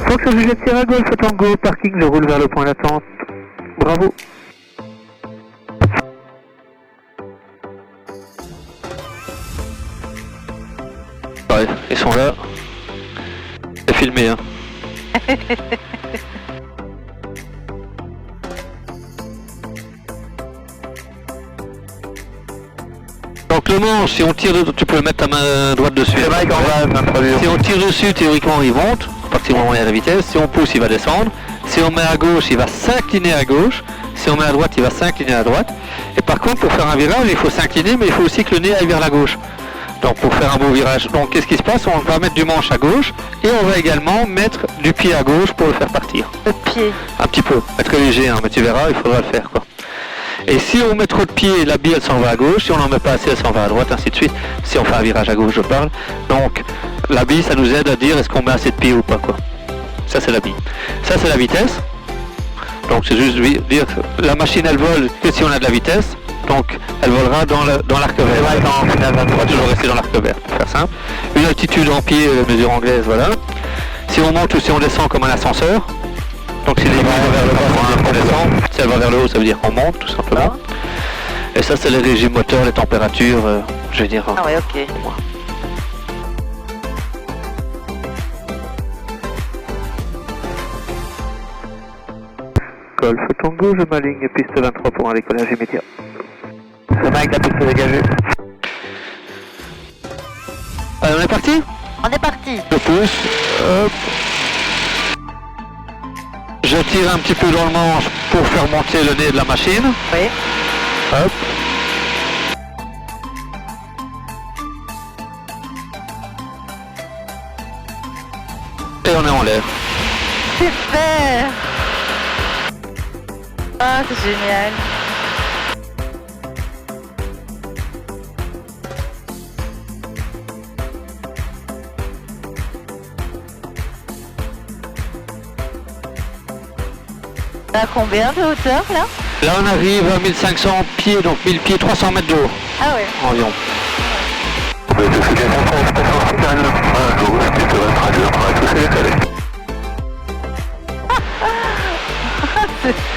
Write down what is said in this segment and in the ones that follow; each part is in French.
Fonction du jet tir à gauche, Tango, parking, je roule vers le point d'attente. Bravo. Ouais, ils sont là. C'est filmé, hein. Donc le manche, si on tire, tu peux mettre ta main droite dessus. C'est vrai qu'on va m'introduire. Si on tire dessus, théoriquement il monte, à partir du moment où il y a la vitesse. Si on pousse, il va descendre. Si on met à gauche, il va s'incliner à gauche. Si on met à droite, il va s'incliner à droite. Et par contre, pour faire un virage, il faut s'incliner, mais il faut aussi que le nez aille vers la gauche. Donc pour faire un beau virage. Donc qu'est-ce qui se passe? On va mettre du manche à gauche et on va également mettre du pied à gauche pour le faire partir. Le pied. Un petit peu, pas très léger, hein, mais tu verras, il faudra le faire, quoi. Et si on met trop de pieds, la bille elle s'en va à gauche, si on n'en met pas assez, elle s'en va à droite, ainsi de suite. Si on fait un virage à gauche, je parle. Donc la bille, ça nous aide à dire est-ce qu'on met assez de pieds ou pas, quoi. Ça c'est la bille. Ça c'est la vitesse. Donc c'est juste dire que la machine elle vole que si on a de la vitesse. Donc elle volera dans l'arc vert. On va toujours rester dans l'arc vert, pour faire simple. Une altitude en pied, mesure anglaise, voilà. Si on monte ou si on descend comme un ascenseur. Donc si les lignes vont vers le bas, on descend. Si elle va vers le haut, ça veut dire qu'on monte, tout simplement. Et ça c'est les régimes moteurs, les températures, je veux dire. Ah ouais, ok. Golf Tango, je m'aligne piste 23 pour un décollage immédiat. C'est Mike, la piste dégagée. Allez, on est parti? On est parti. Je pousse, hop. Je tire un petit peu dans le manche pour faire monter le nez de la machine. Oui. Hop. Et on est en l'air. Super. Ah, c'est génial. À combien de hauteur là? Là on arrive à 1500 pieds, donc 1000 pieds, 300 mètres de haut Ah ouais. environ.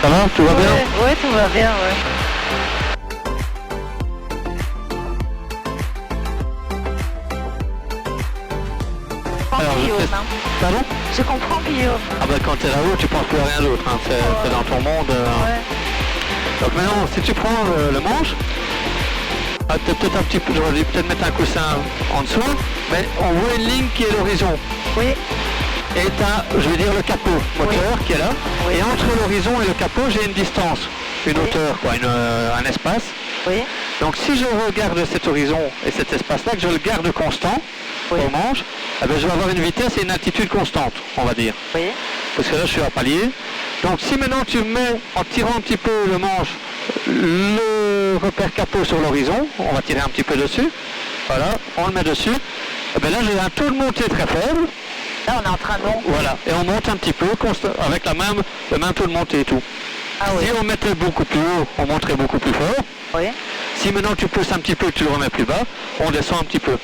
Ça va? Tout va bien? Ouais, tout va bien, ouais. Alors, Guillaume, hein. Pardon? Je comprends Guillaume. Ah bah quand t'es là-haut, tu penses plus à rien d'autre, hein. C'est dans ton monde. Ouais. Donc maintenant, si tu prends le manche, t'as peut-être un petit peu, j'aurais dû peut-être mettre un coussin en dessous, mais on voit une ligne qui est l'horizon. Oui. Et t'as, je vais dire, le capot moteur qui est là. Oui. Et entre l'horizon et le capot, j'ai une distance, une hauteur, quoi, un espace. Oui. Donc si je regarde cet horizon et cet espace-là, que je le garde constant Oui. au manche, eh ben, je vais avoir une vitesse et une altitude constante, on va dire. Oui. Parce que là, je suis à palier. Donc si maintenant tu mets, en tirant un petit peu le manche, le repère capot sur l'horizon, on va tirer un petit peu dessus, voilà, on le met dessus, et bien là j'ai un taux de montée très faible. Là, on est en train de monter. Voilà, et on monte un petit peu avec le même taux de montée et tout. Ah oui. Si on mettait beaucoup plus haut, on monterait beaucoup plus fort. Oui. Si maintenant tu pousses un petit peu et que tu le remets plus bas, on descend un petit peu.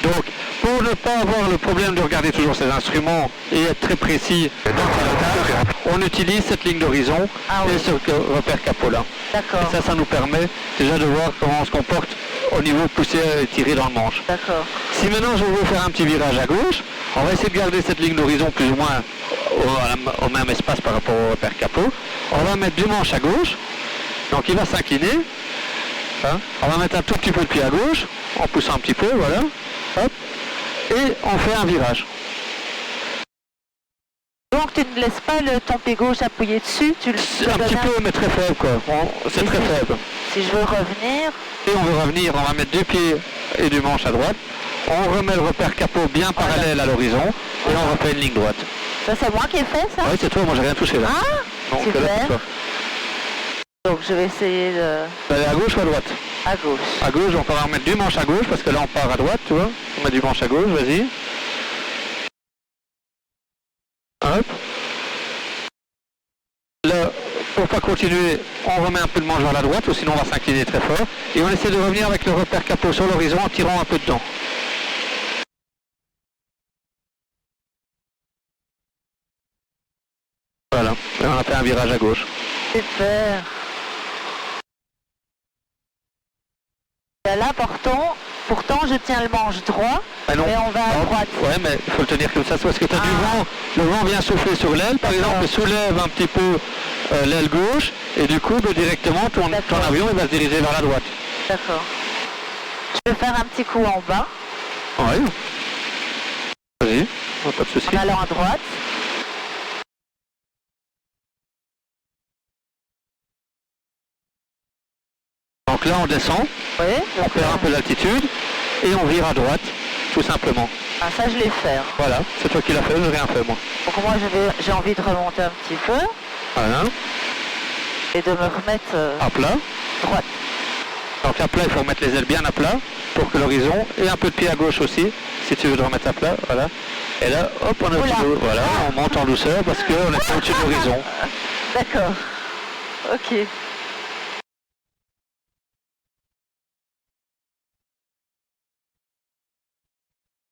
Donc, pour ne pas avoir le problème de regarder toujours ces instruments et être très précis dans le pilotage, on utilise cette ligne d'horizon et ce repère capot-là. D'accord. Et ça nous permet déjà de voir comment on se comporte au niveau poussière et tiré dans le manche. D'accord. Si maintenant je veux faire un petit virage à gauche, on va essayer de garder cette ligne d'horizon plus ou moins au même espace par rapport au repère capot. On va mettre du manche à gauche, donc il va s'incliner. Hein. On va mettre un tout petit peu de pied à gauche, en poussant un petit peu, voilà. Hop. Et on fait un virage. Donc tu ne laisses pas ton pied gauche appuyer dessus, tu le Un petit peu, mais très faible, quoi. C'est très faible. Si je veux revenir... Et on veut revenir, on va mettre du pied et du manche à droite. On remet le repère capot bien parallèle à l'horizon et on refait une ligne droite. Ça c'est moi qui ai fait ça? Oui, c'est toi, moi j'ai rien touché là. Ah, Donc, super. là, c'est toi. Donc je vais essayer de... Aller à gauche ou à droite? À gauche. À gauche, donc on va remettre du manche à gauche parce que là on part à droite, tu vois. On met du manche à gauche, vas-y. Hop. Là, pour pas continuer, on remet un peu de manche vers la droite, ou sinon on va s'incliner très fort. Et on essaie de revenir avec le repère capot sur l'horizon en tirant un peu dedans. Et on a fait un virage à gauche. Super. Et là, pourtant, je tiens le manche droit, Ah non. mais on va à droite. Ouais, mais il faut le tenir comme ça, c'est parce que tu as du vent. Le vent vient souffler sur l'aile, par exemple, soulève un petit peu l'aile gauche, et du coup, directement, ton avion il va se diriger vers la droite. D'accord. Je vais faire un petit coup en bas, Ouais. Vas-y, pas de souci. en allant à droite. Donc là, on descend, Oui. on perd un peu d'altitude, et on vire à droite, tout simplement. Ah, ça, je l'ai fait. Voilà, c'est toi qui l'as fait, je n'ai rien fait, moi. Donc moi, j'ai envie de remonter un petit peu Voilà, et de me remettre à plat. droite. Donc à plat, il faut remettre les ailes bien à plat pour que l'horizon, et un peu de pied à gauche aussi, si tu veux le remettre à plat, voilà. Et là, hop, on est au-dessus de l'eau. Voilà, on monte en douceur parce qu'on est au-dessus de l'horizon. D'accord. Ok.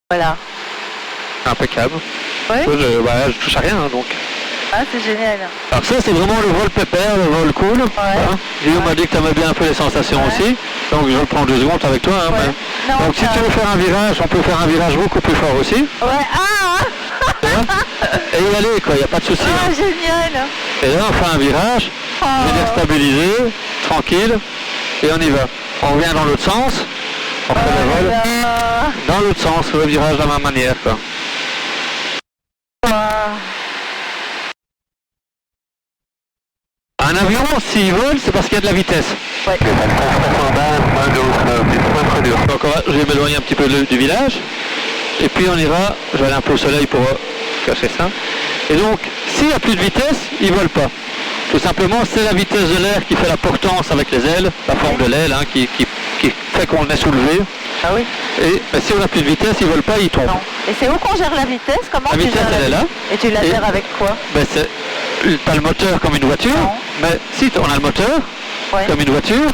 Voilà. Impeccable. Oui. Je touche à rien, hein, donc. Ah, c'est génial. Alors ça, c'est vraiment le vol pépère, le vol cool. Hein. Guillaume m'a dit que tu aimais bien un peu les sensations aussi. Donc je le prends 2 secondes avec toi. Hein, Ouais. mais... Non, donc si tu veux faire un virage, on peut faire un virage beaucoup plus fort aussi. Ouais. Ah, Hein. Et y aller, quoi, il n'y a pas de souci. ah Hein. génial. Et là, on fait un virage, Oh. je vais dire stabilisé, tranquille, et on y va. On revient dans l'autre sens, on fait le vol Voilà. dans l'autre sens, le virage de la même manière, quoi. Un avion, s'il vole, c'est parce qu'il y a de la vitesse. Ouais. Donc je vais m'éloigner un petit peu du village, et puis on ira, je vais aller un peu au soleil pour cacher ça. Et donc, s'il n'y a plus de vitesse, il ne vole pas. Tout simplement, c'est la vitesse de l'air qui fait la portance avec les ailes, la forme de l'aile, hein, qui fait qu'on est soulevé. Ah oui. Et mais si on n'a plus de vitesse, il ne vole pas, il tombe. Non. Et c'est où qu'on gère la vitesse? Comment La tu vitesse, gères elle est là. Et tu la Et- gères avec quoi? Ben, c'est pas le moteur comme une voiture, Non. mais si on a le moteur Ouais. comme une voiture,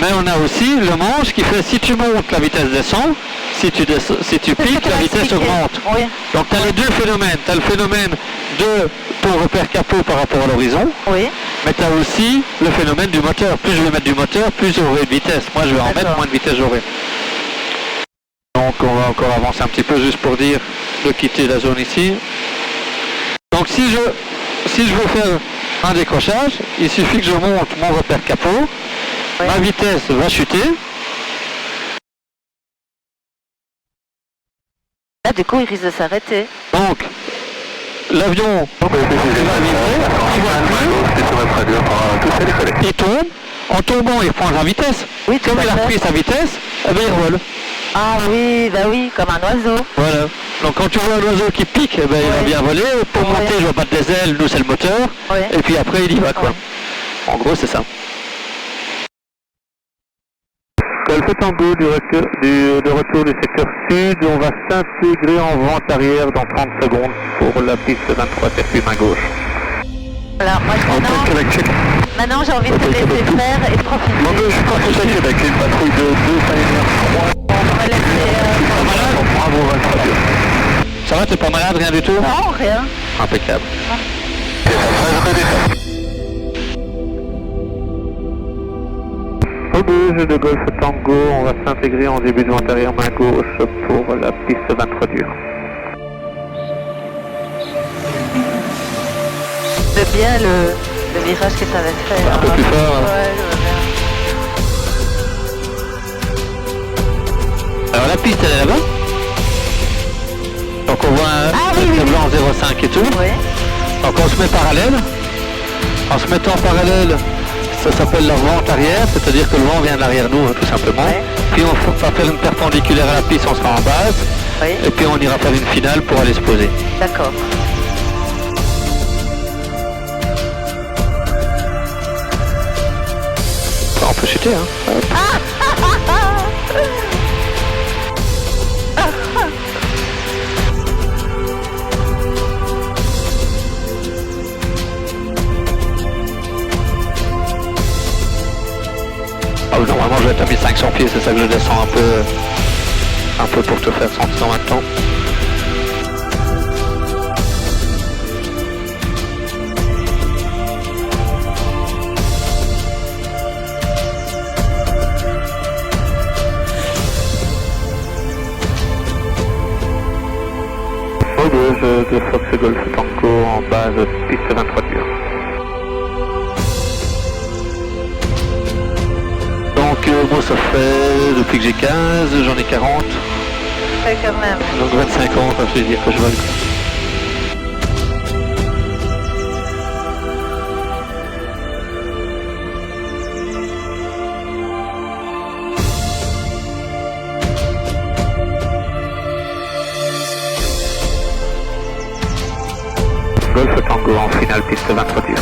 mais on a aussi le manche qui fait si tu montes, la vitesse descend, si tu C'est ce piques, que tu la m'as vitesse expliqué. augmente. Oui. Donc tu as les deux phénomènes. Tu as le phénomène de ton repère capot par rapport à l'horizon, Oui. mais tu as aussi le phénomène du moteur. Plus je vais mettre du moteur, plus j'aurai de vitesse. Moi je vais en D'accord. mettre, moins de vitesse j'aurai. Donc on va encore avancer un petit peu juste pour dire de quitter la zone ici. Donc si je veux faire un décrochage, il suffit que je monte mon repère capot, Ouais. ma vitesse va chuter. Là, du coup, il risque de s'arrêter. Donc l'avion il va vibrer, il tombe, en tombant il prend sa vitesse. Oui, tout Comme à il a fait. pris sa vitesse, eh bien, il revole. Ah oui, bah oui, comme un oiseau. Voilà. Donc quand tu vois un oiseau qui pique, eh ben, il va Ouais. bien voler. Pour Ouais. monter, je vais battre des ailes, nous c'est le moteur. Ouais. Et puis après il y va quoi. Ouais. En gros c'est ça. Golf Tango de retour du secteur sud, on va s'intégrer en vente arrière dans 30 secondes pour la piste 23 circuit main gauche. Voilà, moi maintenant j'ai envie de te laisser faire et de profiter. Je crois que c'est avec une patrouille de 2 On va laisser... Bravo 23. Ça va, t'es pas malade, rien du tout? Non, rien. Impeccable. Rebouge de Golf Tango, on va s'intégrer en début de vente arrière main gauche pour la piste 23 dure. C'est bien le virage que tu avais fait. Un peu plus fort, hein. Ouais, je vois bien. Alors la piste elle est là-bas. Donc on voit un tableau en 0,5 et tout. Oui. Donc on se met parallèle. En se mettant parallèle, ça s'appelle la vente arrière, c'est-à-dire que le vent vient de l'arrière nous, hein, tout simplement. Ouais. Puis on va faire une perpendiculaire à la piste, on sera en base. Oui. Et puis on ira faire une finale pour aller se poser. D'accord. On peut chuter, hein. Hop. Ah, normalement je vais être à 1500 pieds, c'est ça que je descends un peu pour te faire sentir en même temps. de Fox Golf Tango en base piste 23 dur. Donc moi ça fait, depuis que j'ai 15, j'en ai 40. Ouais, quand même. Donc 25 ans, enfin, je vais dire que je vole. Golf Tango en finale piste 23 dur.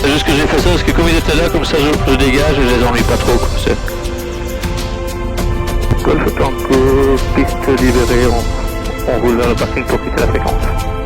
C'est juste que j'ai fait ça parce que comme ils étaient là, comme ça je dégage et je les ennuie pas trop. Comme ça. Golf Tango, piste libérée, on roule vers le parking pour quitter la séquence.